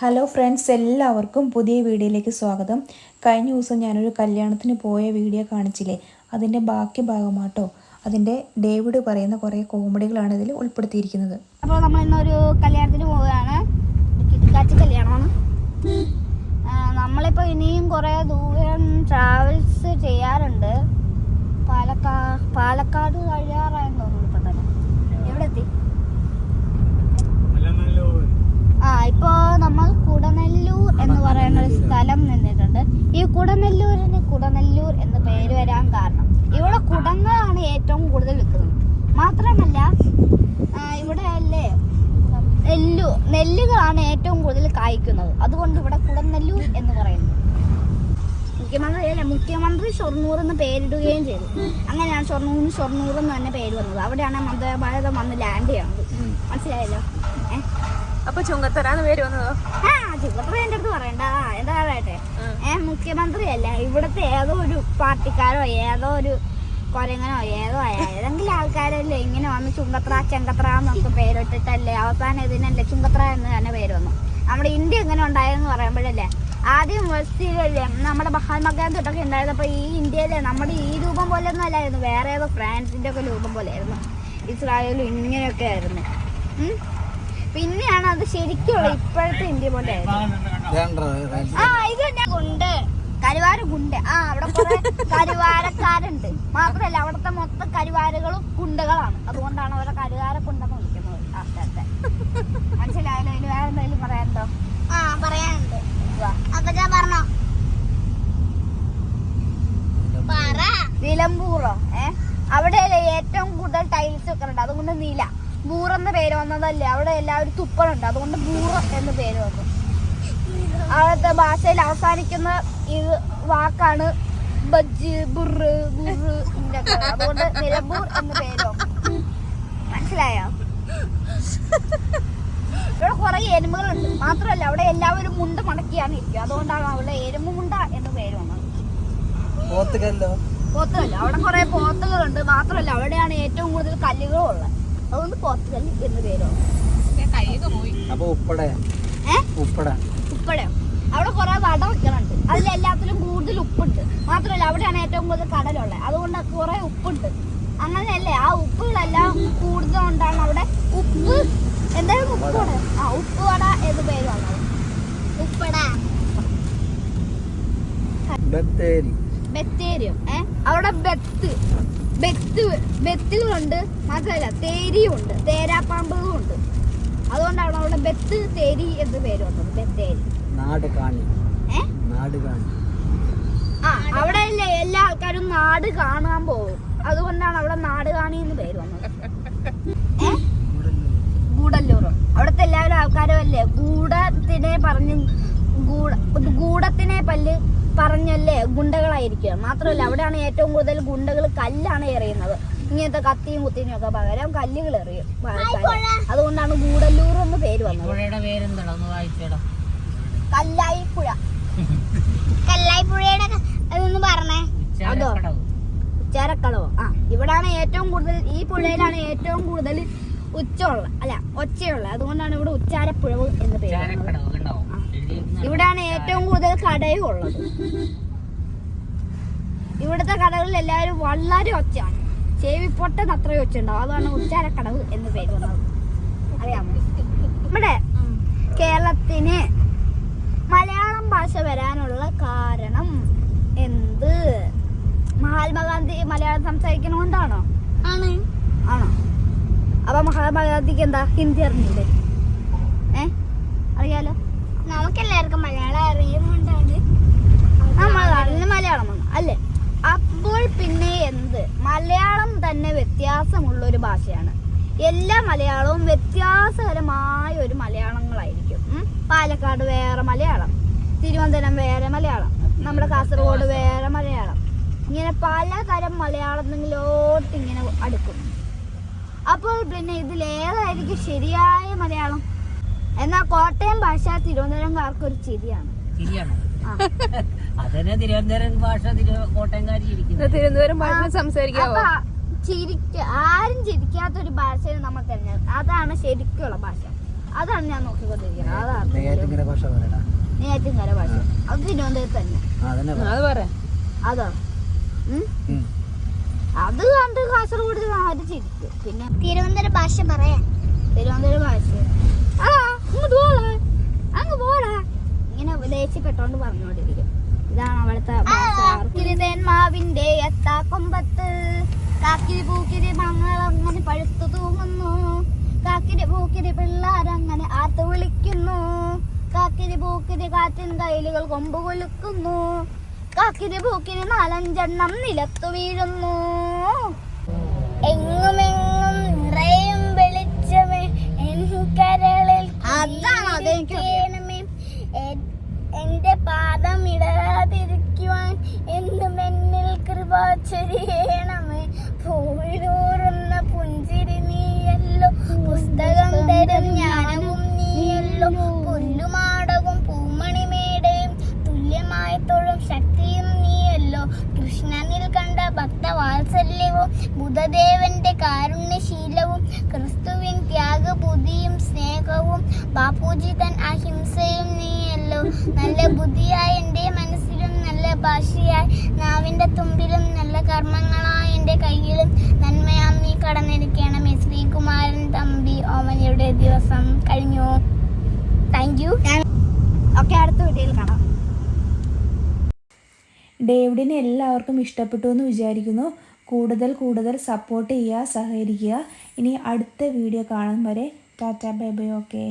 Hello friends, എല്ലാവർക്കും പുതിയ വീഡിയോയിലേക്ക് സ്വാഗതം. കഴിഞ്ഞ ദിവസം ഞാനൊരു കല്യാണത്തിന് പോയ വീഡിയോ കാണിച്ചില്ലേ, അതിൻ്റെ ബാക്കി ഭാഗമാട്ടോ. അതിൻ്റെ ഡേവിഡ് പറയുന്ന കുറേ കോമഡികളാണ് ഇതിൽ ഉൾപ്പെടുത്തിയിരിക്കുന്നത്. അപ്പോൾ നമ്മൾ ഇന്നൊരു കല്യാണത്തിന് പോവുകയാണ്. കിടക്കാച്ചി കല്യാണമാണ്. നമ്മളിപ്പോൾ ഇനിയും കുറേ ദൂരം ട്രാവൽസ് ചെയ്യാറുണ്ട്. പാലക്കാട് കഴിയാറായെന്ന് തോന്നുന്നു. ഇപ്പം തന്നെ എവിടെ എത്തി? ഇപ്പോൾ നമ്മൾ കുടനെല്ലൂർ എന്ന് പറയുന്ന ഒരു സ്ഥലം നിന്നിട്ടുണ്ട്. ഈ കുടനെല്ലൂരിന് കുടനെല്ലൂർ എന്ന് പേര് വരാൻ കാരണം ഇവിടെ കുടങ്ങളാണ് ഏറ്റവും കൂടുതൽ വിൽക്കുന്നത്. മാത്രമല്ല ഇവിടെ അല്ലേ നെല്ലുകളാണ് ഏറ്റവും കൂടുതൽ കായ്ക്കുന്നത്. അതുകൊണ്ട് ഇവിടെ കുടനെല്ലൂർ എന്ന് പറയുന്നു. മുഖ്യമന്ത്രി ഷൊർണൂർ എന്ന് പേരിടുകയും ചെയ്തു. അങ്ങനെയാണ് ഷൊർണൂർ എന്ന് തന്നെ പേര് വന്നത്. അവിടെയാണ് മതഭാരതം വന്ന് ലാൻഡ് ചെയ്യുന്നത്. മനസ്സിലായല്ലോ? അപ്പൊ ചുങ്കത്തരാന്ന് പേര് വന്നതോ? ചുങ്കത്തറ എന്റെ അടുത്ത് പറയണ്ട. എന്താ പറയട്ടെ, മുഖ്യമന്ത്രി അല്ല, ഇവിടുത്തെ ഏതോ ഒരു പാർട്ടിക്കാരോ ഏതോ ഒരു കൊരങ്ങനോ ഏതോ ഏതെങ്കിലും ആൾക്കാരല്ലേ ഇങ്ങനെ വന്ന് ചുങ്കത്ര ചെങ്കത്ര എന്നൊക്കെ പേരിട്ടിട്ടല്ലേ അവസാനം ഇതിനല്ലേ ചുങ്കത്ര എന്ന് തന്നെ പേര് വന്നു. നമ്മുടെ ഇന്ത്യ എങ്ങനെ ഉണ്ടായെന്ന് പറയുമ്പോഴല്ലേ, ആദ്യം വെസ്റ്റിലല്ലേ നമ്മുടെ മഹാത്മാഗാന്ധി തൊട്ടൊക്കെ ഉണ്ടായിരുന്നപ്പോൾ ഈ ഇന്ത്യയിലെ നമ്മുടെ ഈ രൂപം പോലെ ഒന്നും അല്ലായിരുന്നു, വേറെ ഏതോ ഫ്രാൻസിന്റെ ഒക്കെ രൂപം പോലെ ആയിരുന്നു. ഇസ്രായേലും ഇങ്ങനെയൊക്കെ ആയിരുന്നു. പിന്നെയാണ് അത് ശരിക്കുള്ള ഇപ്പോഴത്തെ ഇന്ത്യ പോലെ ഇത് തന്നെ ഗുണ്ട്, കരുവാര ഗുണ്ട്. അവിടെ കുറെ കരുവാരക്കാരുണ്ട്. മാത്രമല്ല അവിടുത്തെ മൊത്തം കരുവാരകളും ഗുണ്ടകളാണ്. അതുകൊണ്ടാണ് അവരെ കരുവാര കുണ്ടെന്ന് വിളിക്കുന്നത്. ആൾക്കാരുടെ മനസ്സിലായാലും അതിന് വേറെ എന്തെങ്കിലും പറയാനുണ്ടോ? പറയാനുണ്ട്. പറഞ്ഞോ. നിലമ്പൂറോ? അവിടെയല്ലേ ഏറ്റവും കൂടുതൽ ടൈൽസ് ഒക്കെ ഉണ്ട്. അതുകൊണ്ട് നീല ബൂർ എന്ന പേര് വന്നതല്ലേ. അവിടെ എല്ലാവരും തുപ്പലുണ്ട്, അതുകൊണ്ട് ബൂർ എന്ന് പേര് വന്നു. അവിടുത്തെ ഭാഷയിൽ അവസാനിക്കുന്ന ഈ വാക്കാണ് ബജ്ജ്, ബുറ്, ബുറ്. അതുകൊണ്ട് നിലമ്പൂർ എന്ന് പേര് വന്നു. മനസ്സിലായോ? ഇവിടെ കുറെ എരുമകളുണ്ട്. മാത്രമല്ല അവിടെ എല്ലാവരും മുണ്ട് മടക്കിയാണ് ഇരിക്കുക. അതുകൊണ്ടാണ് അവിടെ എരുമുണ്ട എന്ന് പേര് വന്നത്. പോത്തുകല്ലോ, അവിടെ കുറെ പോത്തുകളുണ്ട്. മാത്രമല്ല അവിടെയാണ് ഏറ്റവും കൂടുതൽ കല്ലുകളും ഉള്ളത്. അതുകൊണ്ട് പോത്തുകല്ല് എന്ന് പേരോ. ഉപ്പടയോ? അവിടെ കുറെ വട വെക്കണുണ്ട്. അതിലെല്ലാത്തിലും കൂടുതൽ ഉപ്പുണ്ട്. മാത്രമല്ല അവിടെയാണ് ഏറ്റവും കൂടുതൽ കടലുള്ളത്. അതുകൊണ്ട് കുറെ ഉപ്പുണ്ട്. അങ്ങനെയല്ലേ ആ ഉപ്പുകളെല്ലാം കൂടുതലുകൊണ്ടാണ് അവിടെ ഉപ്പ് എന്തായാലും ഉപ്പുവട. ഉപ്പുവട എന്ന് പേര് വന്നത്. ഉപ്പട ബത്തേരിയോ? അവിടെ ബെത്തുകളുണ്ട്. മാത്രമല്ല തേരിയും ഉണ്ട്, തേരാപ്പാമ്പുകളും ഉണ്ട്. അതുകൊണ്ടാണ് അവിടെ ബെത്ത് തേരി എന്ന് പേര് വന്നത്. ബത്തേരി അവിടെ അല്ലേ എല്ലാ ആൾക്കാരും നാട് കാണാൻ പോകും. അതുകൊണ്ടാണ് അവിടെ നാട് കാണി എന്ന് പേര് വന്നത്. ഗൂഡല്ലൂറോ? അവിടുത്തെ എല്ലാവരും ആൾക്കാരും അല്ലേ ഗൂഢത്തിനെ പല്ല് പറഞ്ഞല്ലേ ഗുണ്ടകളായിരിക്കുക. മാത്രമല്ല അവിടെയാണ് ഏറ്റവും കൂടുതൽ ഗുണ്ടകൾ കല്ലാണ് എറിയുന്നത്. ഇങ്ങനത്തെ കത്തിയും കുത്തിനും ഒക്കെ പകരം കല്ലുകൾ എറിയും. അതുകൊണ്ടാണ് ഗൂഡല്ലൂർ എന്ന് പേര് വന്നത്. കല്ലായിപ്പുഴ. കല്ലായിപ്പുഴയുടെ അതൊന്ന് പറഞ്ഞേ. അതോ ഉച്ചാരക്കളവോ? ഇവിടാണ് ഏറ്റവും കൂടുതൽ, ഈ പുഴയിലാണ് ഏറ്റവും കൂടുതൽ ഒച്ചയുള്ള. അതുകൊണ്ടാണ് ഇവിടെ ഉച്ചാരപ്പുഴവ് എന്ന് പേര്. ഇവിടാണ് ഏറ്റവും കൂടുതൽ കടയും ഉള്ളത്. ഇവിടുത്തെ കടകളിൽ എല്ലാവരും വളരെ ഒച്ചയാണ്. ചെവിപ്പൊട്ടൻ അത്രയും ഒച്ച ഉണ്ടാവും. അതാണ് ഉച്ചാരക്കടവ് എന്ന് പേര് വന്നത്. അറിയാമോ? നമ്മുടെ കേരളത്തിന് മലയാളം ഭാഷ വരാനുള്ള കാരണം എന്ത്? മഹാത്മാഗാന്ധി മലയാളം സംസാരിക്കണോണ്ടാണോ? ആണോ? അപ്പൊ മഹാത്മാഗാന്ധിക്ക് എന്താ ഹിന്ദി അറിഞ്ഞില്ലേ? അറിയാലോ, നമുക്കെല്ലാവർക്കും മലയാളം അറിയുന്നുണ്ടാണ്. നമ്മൾ മലയാളം അല്ലേ? അപ്പോൾ പിന്നെ എന്ത്? മലയാളം തന്നെ വ്യത്യാസമുള്ളൊരു ഭാഷയാണ്. എല്ലാ മലയാളവും വ്യത്യാസകരമായ ഒരു മലയാളങ്ങളായിരിക്കും. പാലക്കാട് വേറെ മലയാളം, തിരുവനന്തപുരം വേറെ മലയാളം, നമ്മുടെ കാസർഗോഡ് വേറെ മലയാളം. ഇങ്ങനെ പലതരം മലയാളത്തിലോട്ട് ഇങ്ങനെ അടുക്കും. അപ്പോൾ പിന്നെ ഇതിലേതായിരിക്കും ശരിയായ മലയാളം? എന്നാൽ കോട്ടയം ഭാഷ തിരുവനന്തപുരംകാർക്ക് ഒരു ചിരിയാണ്. തിരുവനന്തപുരം ഭാഷ സംസാരിക്കാവോ? ആരും ചിരിക്കാത്തൊരു ഭാഷയിൽ നമ്മൾ തിരഞ്ഞെടുക്കും. അതാണ് ശരിക്കുള്ള ഭാഷ. അതാണ് ഞാൻ നോക്കിക്കൊണ്ടിരിക്കുന്നത്. അതാണ് ഭാഷ പറയടാ. നെയ്യാറ്റിൻകര ഭാഷ. അത് തിരുവനന്തപുരത്ത് തന്നെ. അത് പറ. അതോ അത് കണ്ട് കാസർഗോഡ് ചിരിക്കും. പിന്നെ തിരുവനന്തപുരം ഭാഷ പറയാ. തിരുവനന്തപുരം ഭാഷ അങ്ങ് പോടാ ഇങ്ങനെ ദേഷ്യപ്പെട്ടോണ്ട് പറഞ്ഞോണ്ടിരിക്കും. ഇതാണ് അവിടുത്തെ മാവിന്റെ എത്താക്കൊമ്പത്ത് കാക്കിരി പൂക്കിരി മങ്ങളങ്ങനെ പഴുത്തു തൂങ്ങുന്നു. കാക്കിരി പൂക്കിരി പിള്ളാരങ്ങനെ ആർത്ത് വിളിക്കുന്നു. കാക്കിരി പൂക്കിരി കാറ്റിൻ കൈലുകൾ കൊമ്പ് കൊലുക്കുന്നു. കാക്കിരി പൂക്കിരി 4-5 നിലത്തു വീഴുന്നു. എങ്ങുമെങ്ങും നിറയും വെളിച്ചമേ എൻ കരളിൽ എന്റെ പാദം ഇടാതിരിക്കുവാൻ എന്നും എന്നിൽ കൃപ ചൊരിയണമേ. പൂവിലൂറുന്ന പുഞ്ചിരി നീയല്ലോ, പുസ്തകം തരും ജ്ഞാനവും നീയല്ലോ, പുല്ലുമാടവും പൂമണിമേടയും തുല്യമായ തൊഴും ശക്തിയും നീയല്ലോ. കൃഷ്ണനിൽ കണ്ട ഭക്തവാത്സല്യവും ബുദ്ധദേവന്റെ കാരുണ്യശീലവും ക്രിസ്തുവിൻ ത്യാഗബുദ്ധിയും സ്നേഹവും ബാപ്പുജി തൻ അഹിംസയും നീയല്ലോ. നല്ല ബുദ്ധിയായ എൻ്റെ മനസ്സിലും നല്ല ഭാഷയായി നാവിൻ്റെ തുമ്പിലും നല്ല കർമ്മങ്ങളായ എൻ്റെ കയ്യിലും നന്മയാം നീ കടന്നിരിക്കണമേ. ശ്രീകുമാരൻ തമ്പി ഓമനയുടെ ദിവസം കഴിഞ്ഞു. Thank you. ഓക്കെ, അടുത്ത വീഡിയോയിൽ കാണാം. ഡേവിഡിനെ എല്ലാവർക്കും ഇഷ്ടപ്പെട്ടു എന്ന് വിചാരിക്കുന്നു. കൂടുതൽ സപ്പോർട്ട് ചെയ്യുക, സഹകരിക്കുക. ഇനി അടുത്ത വീഡിയോ കാണും വരെ ടാറ്റ ബൈ ബൈ. ഓക്കേ.